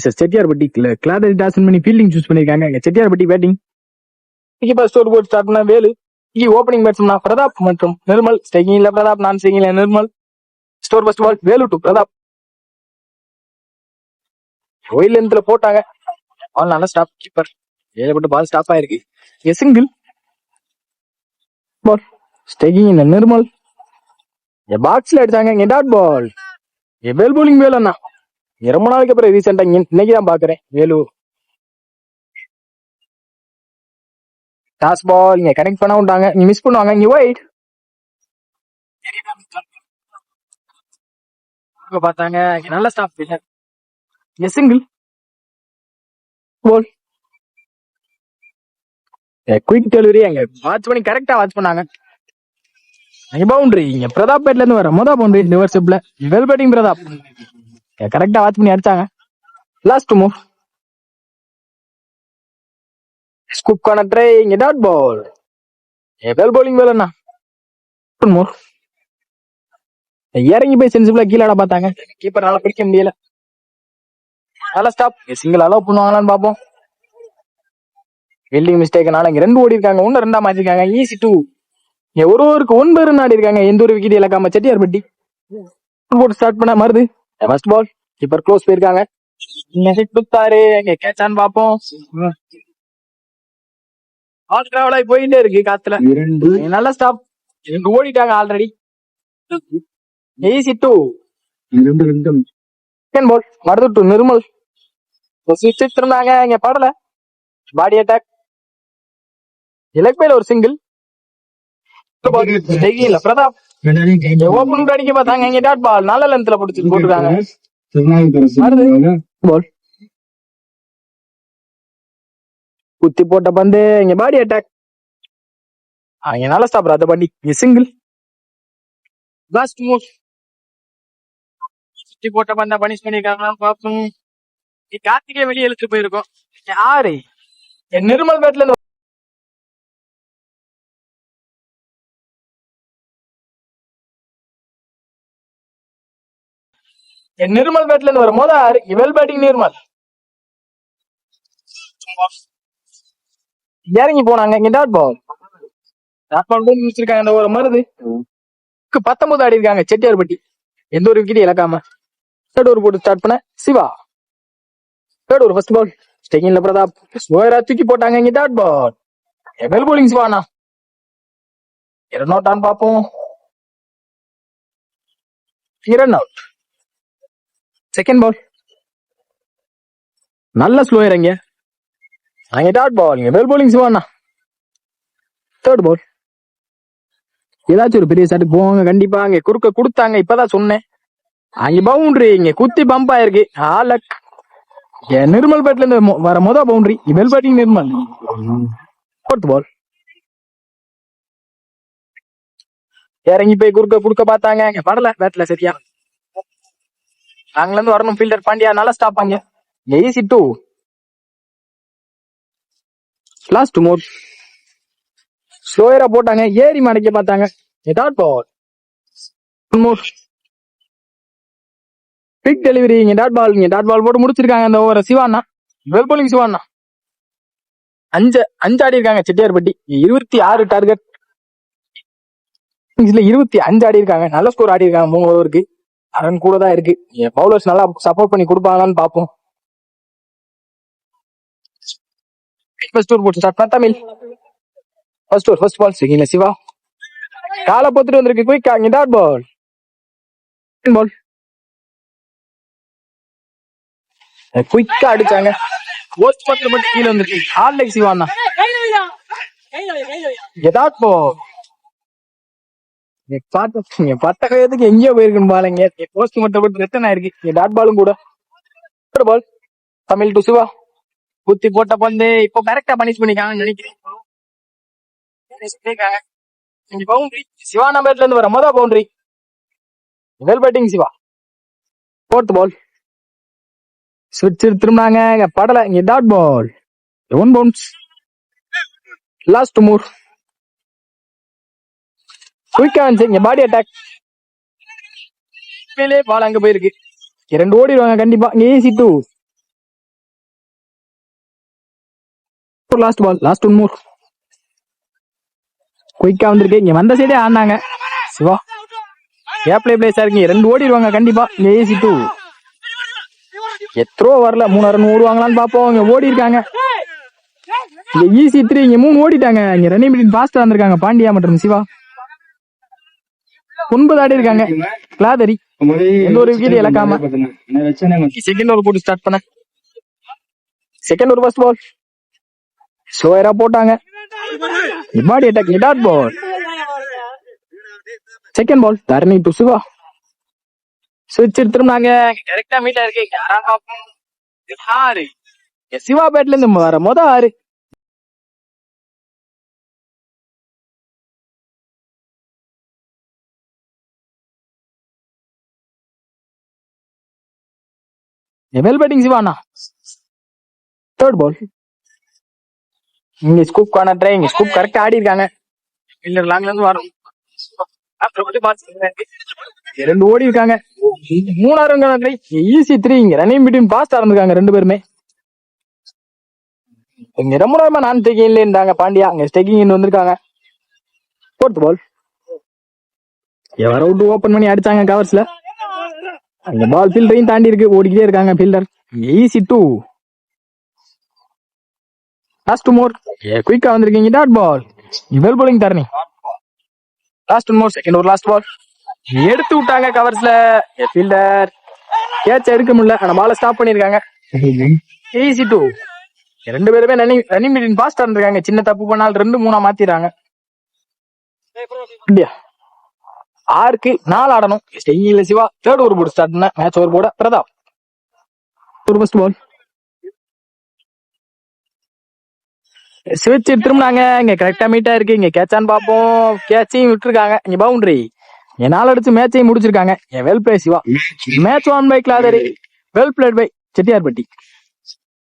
செட்டியார்பட்டி கிளாரி டாஸ் பண்ணி fielding choose பண்ணிருக்காங்க. Chettiyarpatti batting scoreboard start பண்ண வேலு. ஓப்பனிங் பேட்ஸ்மேன் பிரதாப் மற்றும் நிர்மல். ஸ்டேக்கிங்ல பிரதாப், நான் ஸ்டேக்கிங்ல நிர்மல். ஸ்டோர் first ball Velu to Pratap. ஒயில் லென்த்ல போட்டாங்க. பால் நல்ல ஸ்டாப். கீப்பர் ஏழப்பட்டு பால் ஸ்டாப் ஆயிருக்கு. Single ball. ஸ்டேக்கிங்ல நிர்மல். பாக்ஸ்ல அடிச்சாங்க. Dot ball. Well bowling Velu அண்ணா. ரொம்ப நாளைக்கு அப்புறம் ரீசெண்டா இன்னைக்குதான் பாக்குறேன் வேலு. டாஸ் பால் இங்க கனெக்ட் பண்ண விட்டாங்க. நீ மிஸ் பண்ணுவாங்க. இங்க ஒயிட் பார்த்தாங்க. நல்ல stop. Single ball. Quick delivery அங்க வாட்ச் பண்ணி கரெக்டா வாட்ச் பண்ணாங்க. பவுண்டரி இங்க பிரதாப் பேட்ல இருந்து வர மொதல் பவுண்டரி ரிவர்சிப்ல. Well batting Pratap. கரெக்டா வாட்ச் பண்ணி அடிச்சாங்க. Last move scoop corner try. இங்க dot ball. Well bowling Vel அண்ணா. மூவ் இறங்கி போய் சென்சிபிளா கீழே பார்த்தாங்க. கீப்பர் நல்லா பிடிக்க முடியல. நல்ல ஸ்டாப். சிங்கிள் அலோவ் பண்ணுவாங்களான்னு பாப்போம். ஃபீல்டிங் மிஸ்டேக்னால இங்க 2 ஓடி இருக்காங்க. 1-2 மாத்திருக்காங்க. ஈஸி 2. ஒருவருக்கு 9 ரன் ஆடி இருக்காங்க. எந்த ஒரு விக்கெட் இழக்காம செட்டியார்பட்டி. போட்டு ஸ்டார்ட் பண்ண Marudhu. First ball keeper close போயிருக்காங்க. கொடுத்தாரு. இங்க கேட்சான்னு பாப்போம். ஆல் டிராவல் ஆகி போயிட்டே இருக்கு காத்துல. நல்ல ஸ்டாப். 2 ஓடிட்டாங்க already. Easy 2. Second ball Marudhu to Nirmal. இருந்தாங்க. இங்க படல. பாடி அட்டாக். இலக்கையில ஒரு சிங்கிள். பிரதாப் ஓபன் அடிக்க பார்த்தாங்க. இங்க டாட் பால். நல்ல லென்த்ல போட்டுருக்காங்க. குத்தி போட்ட பந்து. இங்க பாடி அட்டாக். அவங்க நல்ல ஸ்டாப். அதை பண்ணி சிங்கிள். லாஸ்ட் மூவ் குத்தி போட்ட பந்தா பனிஷ் பண்ணிருக்காங்க. பாப்போம். கார்த்திகே வெளியே இழுத்து போயிருக்கோம். யாரு நிர்மல் பேட்ல இருந்து நிர்மல் பேட்ல இருந்து வர மோதார். Well batting Nirmal. இறங்கி போனாங்க. இங்க டாட் பால். டாட் பால் முடிச்சிருக்காங்க. இந்த ஒரு மருது 19 ஆடி இருக்காங்க செட்டியார்பட்டி. எந்த ஒரு விக்கெட் இழக்காம. தேர்ட் ஓவர் போட்டு ஸ்டார்ட் பண்ண Siva. Third over first ball ஸ்டேக்கிங்ல பிரதாப். ஸ்லோயரா தூக்கி போட்டாங்க. இங்க டாட் பால். வெல் போலிங் சிவானா. ரன் அவுட் ஆன் பாப்போம். Run out. செகண்ட் பால் நல்ல ஸ்லோயர் இங்க. அங்க டாட் பால். வெல் போலிங் சிவானா. தேர்ட் பால் ஏதாச்சும் ஒரு பெரிய ஸ்டார்ட் போவாங்க கண்டிப்பா. அங்க குறுக்க கொடுத்தாங்க. இப்பதான் சொன்னேன். அங்க பவுண்டரி. இங்க குத்தி பம்ப் ஆயிருக்கு. ஆலக் நிர்மல் பேட்ல இருந்து வர மொதல் boundary. Well batting Nirmal. Fourth ball இறங்கி போய் குறுக்க பார்த்தாங்க. இங்க படல பேட்ல சரியா. அங்கல இருந்து வரணும் ஃபீல்டர் பாண்டியா. நல்லா ஸ்டாப் அங்க. ஈஸி 2. லாஸ்ட் மூவ் ஸ்லோயரா போட்டாங்க. ஏறி மடக்க பார்த்தாங்க. Dot ball. Big delivery. இங்க டாட் பால். இங்க டாட் பால் போட்டு முடிச்சிருக்காங்க அந்த ஓவர. Siwana well bowling Siwana. 5 ஆடி இருக்காங்க செட்டியார்பட்டி. 26 டார்கெட். இதுல 25 ஆடி இருக்காங்க. நல்ல ஸ்கோர் ஆடி இருக்காங்க. 3 ஓவருக்கு ரன் கூட தான் இருக்கு. பவுலர்ஸ் நல்லா சப்போர்ட் பண்ணி கொடுப்பாங்களான்னு பாப்போம். ஃபர்ஸ்ட் ஓவர் போட்டு ஸ்டார்ட் பண்ண Tamil. First over first ball ஸ்டேக்கிங்ல சிவா. காலை போத்துட்டு வந்திருக்கு. குயிக்கா. இங்க டாட் பால். பால் குயிக்கா அடிச்சாங்க. போஸ்ட் பக்கத்துல மட்டும் கீழே வந்துருக்கு. ஹார்ட் லைக் சிவானா. Dot ball. பட்ட கையத்துக்கு எங்கேயோ போயிருக்குன்னு பாருங்க. போஸ்ட் மட்டும் போட்டு ரிட்டர்ன் ஆயிருக்கு. டாட் பாலும் கூட. பால் தமிழ் டு சிவா. குத்தி போட்ட பந்து இப்போ கரெக்டா பனிஷ் பண்ணிக்காங்கன்னு நினைக்கிறேன். பவுண்டரி. சிவானா பேட்ல இருந்து வர மொதல் boundary. Well batting Siva. Fourth ball ஸ்விட்ச் திரும்பினாங்க. படல. இங்க dot ball. 1 bounce. Last move குயிக்கா இருந்துச்சு. இங்க பாடி அட்டாக். பால் அங்க போயிருக்கு. 2 ஓடிடுவாங்க கண்டிப்பா. Easy 2. Last ball, last one more. குயிக்கா வந்திருக்கு. இங்க வந்த சைடே ஆனாங்க சிவா. கேப்ளே பிளேஸா இருக்கு, 2 ஓடிடுவாங்க கண்டிப்பா. இங்க ஏசி 2 எத்ரோ வரல, 3 ரன் ஓடுவாங்களான்னு பாப்போம். இங்க ஓடி இருக்காங்க. இங்க ஈசி 3 இங்க 3 ஓடிட்டாங்க. இங்க ரன்னிங் மினிட் பாஸ்டா வந்திருக்காங்க பாண்டியா மற்றும் சிவா. 9 ஆடி இருக்காங்க. கிளாதரி எந்த ஒரு விக்கெட் இழக்காம செகண்ட் ஓவர் போட்டு ஸ்டார்ட் பண்ண. செகண்ட் ஓவர் ஃபர்ஸ்ட் பால் ஸ்லோயரா போட்டாங்க. Body attack dot ball. Second ball Dharani to Siva. ஸ்விட்ச் எடுத்துருந்தாங்க. கரெக்டா மீட்டா இருக்கு. யாரா பாப்போம். ஆறு சிவா பேட்ல இருந்து வர மொத 6. வெல் பேட்டிங் சிவானா. தேர்ட் பால் இங்க ஸ்கூப் கார்னர் ட்ரை. இங்க ஸ்கூப் கரெக்டா ஆடி இருக்காங்க. இல்ல லாங்ல இருந்து வரும். 2 ஓடி இருக்காங்க. 3 ட்ரை. ஈசி 3 இங்க ரன்னிங் பிட்வீன் பாஸ்டா இருந்திருக்காங்க 2 பேருமே. இங்க ரொம்ப நேரமா நான் ஸ்டேக்கிங்ல இருந்தாங்க பாண்டியா. அங்க ஸ்டேக்கிங் வந்திருக்காங்க. ஃபோர்த் பால் எவர விட்டு ஓபன் பண்ணி அடிச்சாங்க கவர்ஸ்ல. அந்த பால் ஃபீல்டரையும் தாண்டி இருக்கு. ஓடிக்கிட்டே இருக்காங்க ஃபீல்டர். Easy 2 last more. குயிக்கா வந்திருக்கீங்க. Dot ball. Well bowling Dharani. Last more second over last ball எடுத்து விட்டாங்க கவர்ஸ்ல. ஃபீல்டர் கேட்ச் எடுக்க முடியல. ஆனா பால ஸ்டாப் பண்ணிருக்காங்க. ஈசி 2 2 பேருமே ரன்னிங் மினிட் பாஸ்டா இருந்திருக்காங்க. சின்ன தப்பு பண்ணால் 2-3 மாத்திடுறாங்க. 6க்கு 4 ஆடணும். ஸ்டேயிங்ல சிவா. தேர்ட் ஓவர் போட்டு ஸ்டார்ட் பண்ண. மேட்ச் ஓவர் போட பிரதாப். ஒரு ஃபர்ஸ்ட் பால் ஸ்விட்ச் திரும்பினாங்க. இங்க கரெக்டா மீட்டா இருக்கு. இங்க கேட்சான்னு பாப்போம். கேட்சையும் விட்டுருக்காங்க. இங்க பவுண்டரி. இங்க 4 அடிச்சு மேட்சையும் முடிச்சிருக்காங்க. Well play Siva. Match won by கிளாதரி. Well played by Chettiarpatti.